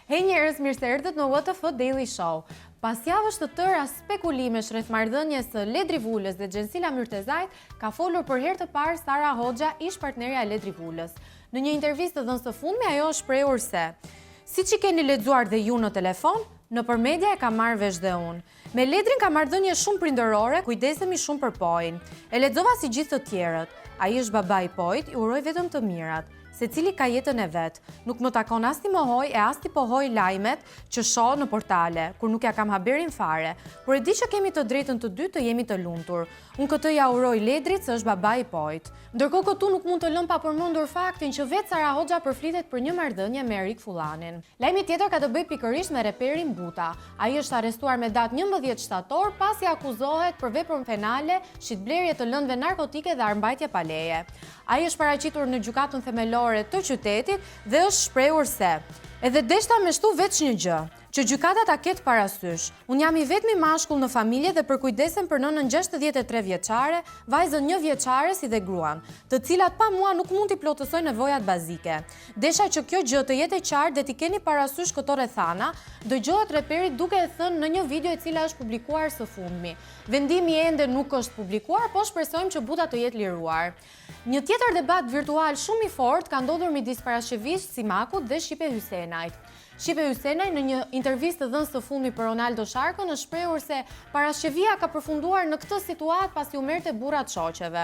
Hej njerëz, mirë se erdhët në WTF Daily Show. Pas javësh të tëra spekulimesh rreth marrëdhënies së Ledri Vulës dhe Xhensila Myrtezajt, ka folur për herë të parë Sara Hoxha, ish partnerja e Ledri Vulës. Në një intervistë të dhënë së fundmi, ajo është shprehur se siç i keni lexuar dhe ju në telefon, nëpër media e ka marrë vesh dhe unë. Me Ledrin ka marrëdhënie shumë prindërore, kujdesemi shumë për Pojin. E lexova si gjithë të tjerët. Ai është baba i Pojit, i uroj vetëm të mirat. Secili ka jetën e vet. Nuk më takon as ti mohoj e as ti pohoj lajmet që shoh në portale, kur nuk ja kam haberin fare. Por e di që kemi të drejtën të dy të jemi të lumtur. Unë këtë ja uroj Ledrit se është baba i Pojit. Ndërkohë këtu nuk mund të lëm pa përmendur faktin që vetë Sara Hoxha përflitet për një marrëdhënie me Erik Fullanin. Lajmi tjetër ka të bëjë pikërisht me reperin Buta. Ai është arrestuar me datë 11 shtator pasi akuzohet për veprën penale, shitblerje të lëndëve narkotike dhe armbajtje pa leje. Ai është paraqitur në gjykatën themelore të qytetit dhe është shprehur se edhe deshta me shtu veç një gjë, që gjykata ta ketë parasysh. Unë jam i vetmi mashkull në familje dhe përkujdesem për nënën 63 vjeçare, vajzën 1 vjeçare si dhe gruan, të cilat pa mua nuk mund t'i plotësoj nevojat bazike. Desha që kjo gjë të jetë e qartë dhe t'i keni parasysh këto rrethana, dëgjohet reperit duke e thënë në një video e cila është publikuar së fundmi. Vendimi ende nuk është publikuar, po shpresojmë që Buta të jetë liruar. Një tjetër debat virtual shumë i fortë ka ndodhur midis Parashevishit Simakut dhe Shipe Hysenajt. Shipe Hysenaj në një intervistë të dhënë së fundmi për Ronaldo Sharkën është shprehur se Parashevia ka përfunduar në këtë situatë pasi u merrte burrat shoqeve.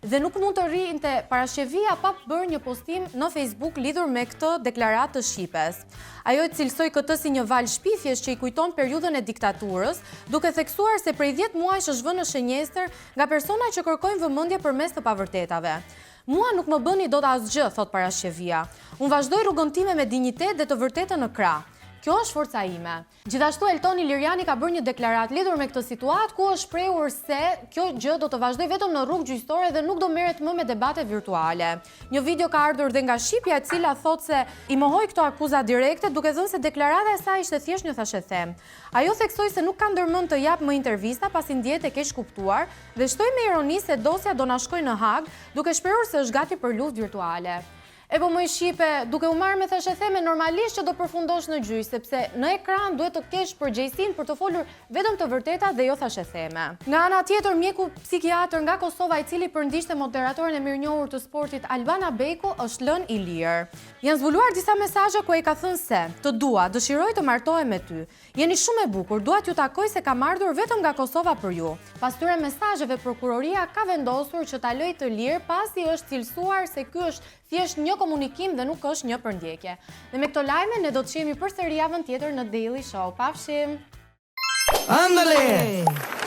Dhe nuk mund të rrinte Parashevia pa bërë një postim në Facebook lidhur me këtë deklaratë të Shipes. Ajo e cilësoi këtë si një valë shpifjesh që i kujton periudhën e diktaturës, duke theksuar se prej 10 muajsh është vënë në shenjestër nga persona që kërkojnë vëmendje përmes të pavërtetave. Mua nuk më bëni dot asgjë, thot Parashevia. Unë vazhdoj rrugën time me dinjitet dhe të vërtetën në krah. Kjo është forca ime. Gjithashtu Eltoni Liriani ka bërë një deklaratë lidhur me këtë situatë ku është shprehur se kjo gjë do të vazhdoj vetëm në rrugë gjyqësore dhe nuk do merret më me debate virtuale. Një video ka ardhur dhe nga Shqipja e cila thotë se i mohoi këto akuza direkte duke thënë se deklarata e saj ishte thjesht një thashëthem. Ajo theksoi se nuk ka ndërmend të jap më intervista pasi ndjehet e keq kuptuar dhe shtoi me ironi se dosja do na shkojë në Hag, duke shprehur se është gati për luftë virtuale. E po më Shqipe, duke u marrë me thashëtheme, normalisht që do përfundosh në gjyq, sepse në ekran duhet të kesh përgjegjësinë për të folur vetëm të vërtetat dhe jo thashëtheme. Nga ana tjetër, mjeku psikiatër nga Kosova i cili përndiqte moderatorin e mirënjohur të sportit Albana Beku është lënë i lirë. Janë zbuluar disa mesazhe ku ai ka thënë se të dua, dëshiroj të martohem me ty. Jeni shumë e bukur, dua t'ju takoj se kam ardhur vetëm nga Kosova për ju. Pas këtyre mesazheve, prokuroria ka vendosur që ta lëjë të lirë pasi është cilësuar se ky është thjesht një komunikim dhe nuk është një përndjekje. Dhe me këto lajme ne do të shihemi përsëri javën tjetër në Daily Show. Pafshim! Andale!